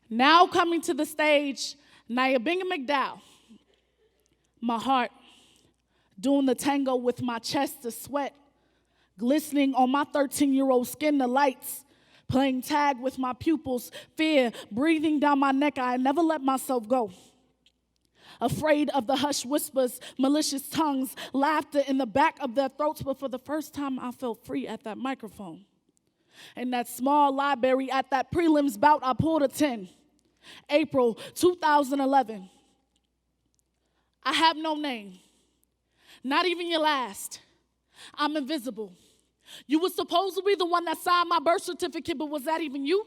Now coming to the stage, Nya McDowell. My heart doing the tango with my chest, the sweat glistening on my 13-year-old skin, the lights playing tag with my pupils, fear breathing down my neck. I never let myself go. Afraid of the hushed whispers, malicious tongues, laughter in the back of their throats. But for the first time, I felt free at that microphone. In that small library at that prelims bout, I pulled a 10. April 2011. I have no name, not even your last. I'm invisible. You were supposed to be the one that signed my birth certificate, but was that even you?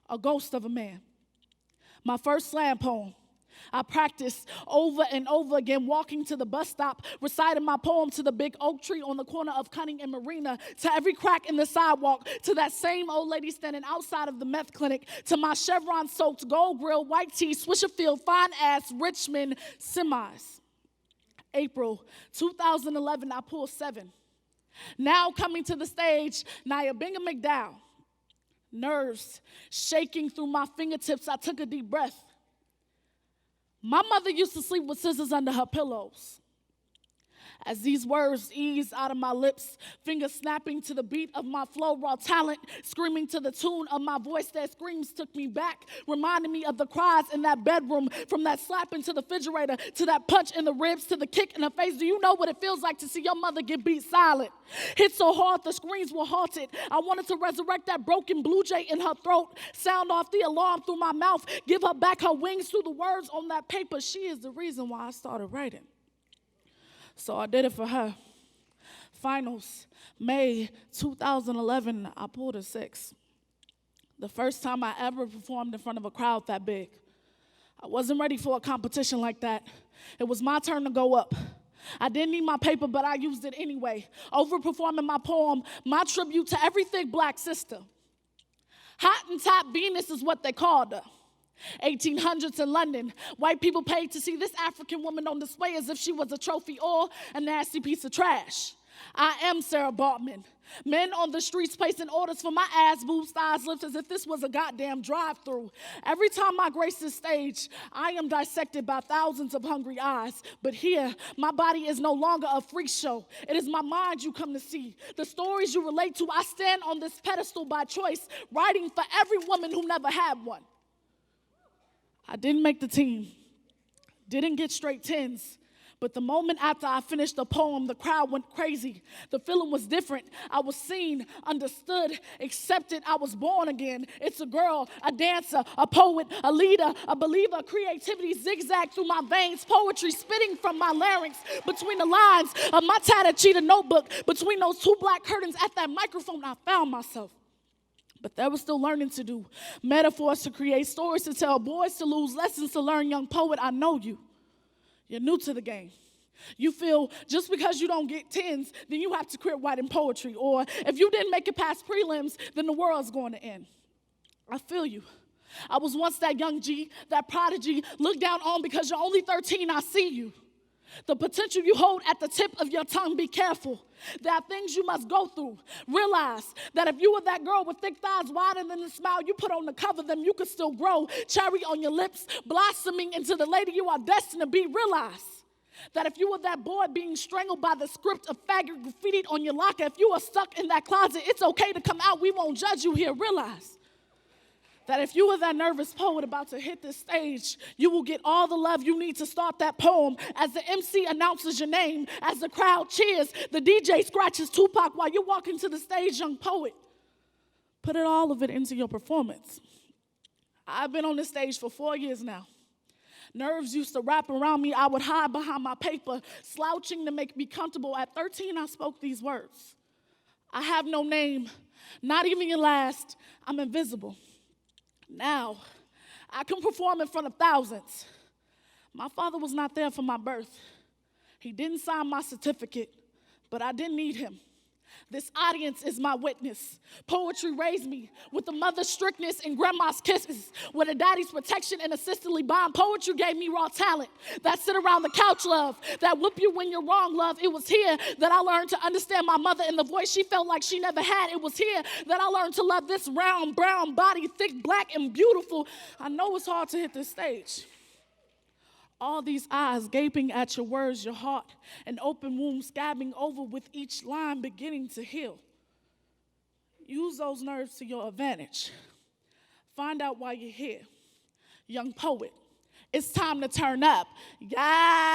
A ghost of a man. My first slam poem. I practiced over and over again, walking to the bus stop, reciting my poem to the big oak tree on the corner of Cunning and Marina, to every crack in the sidewalk, to that same old lady standing outside of the meth clinic, to my Chevron-soaked gold grill, white tee, Swisherfield, fine-ass Richmond semis. April 2011, I pulled 7. Now coming to the stage, Nya McDowell. Nerves shaking through my fingertips, I took a deep breath. My mother used to sleep with scissors under her pillows. As these words eased out of my lips, fingers snapping to the beat of my flow, raw talent screaming to the tune of my voice, their screams took me back, reminding me of the cries in that bedroom, from that slap into the refrigerator, to that punch in the ribs, to the kick in the face. Do you know what it feels like to see your mother get beat silent? Hit so hard the screams were halted. I wanted to resurrect that broken blue jay in her throat, sound off the alarm through my mouth, give her back her wings through the words on that paper. She is the reason why I started writing. So I did it for her. Finals, May 2011, I pulled a 6. The first time I ever performed in front of a crowd that big. I wasn't ready for a competition like that. It was my turn to go up. I didn't need my paper, but I used it anyway, overperforming my poem, my tribute to every thick black sister. Hot and top Venus is what they called her. 1800s in London, white people paid to see this African woman on display as if she was a trophy or a nasty piece of trash. I am Sarah Bartman. Men on the streets placing orders for my ass, boobs, thighs, lips as if this was a goddamn drive-through. Every time I grace this stage, I am dissected by thousands of hungry eyes. But here, my body is no longer a freak show. It is my mind you come to see. The stories you relate to, I stand on this pedestal by choice, writing for every woman who never had one. I didn't make the team, didn't get straight 10s, but the moment after I finished the poem, the crowd went crazy. The feeling was different. I was seen, understood, accepted. I was born again. It's a girl, a dancer, a poet, a leader, a believer. Creativity zigzagged through my veins, poetry spitting from my larynx, between the lines of my tattered cheetah notebook, between those two black curtains at that microphone, I found myself. But there was still learning to do, metaphors to create, stories to tell, boys to lose, lessons to learn. Young poet, I know you. You're new to the game. You feel just because you don't get 10s, then you have to quit writing poetry. Or if you didn't make it past prelims, then the world's going to end. I feel you. I was once that young G, that prodigy, looked down on because you're only 13, I see you. The potential you hold at the tip of your tongue, be careful. There are things you must go through. Realize that if you were that girl with thick thighs wider than the smile you put on to cover them, you could still grow. Cherry on your lips, blossoming into the lady you are destined to be. Realize that if you were that boy being strangled by the script of faggot graffitied on your locker, if you are stuck in that closet, it's okay to come out. We won't judge you here. Realize that if you were that nervous poet about to hit this stage, you will get all the love you need to start that poem. As the MC announces your name, as the crowd cheers, the DJ scratches Tupac while you're walking to the stage, young poet. Put all of it into your performance. I've been on this stage for 4 years now. Nerves used to wrap around me. I would hide behind my paper, slouching to make me comfortable. At 13, I spoke these words. I have no name, not even your last. I'm invisible. Now, I can perform in front of thousands. My father was not there for my birth. He didn't sign my certificate, but I didn't need him. This audience is my witness. Poetry raised me with a mother's strictness and grandma's kisses, with a daddy's protection and a sisterly bond. Poetry gave me raw talent, that sit around the couch love, that whoop you when you're wrong love. It was here that I learned to understand my mother and the voice she felt like she never had. It was here that I learned to love this round, brown body, thick, black, and beautiful. I know it's hard to hit this stage. All these eyes gaping at your words, your heart, an open wound scabbing over with each line beginning to heal. Use those nerves to your advantage. Find out why you're here. Young poet, it's time to turn up. Yeah.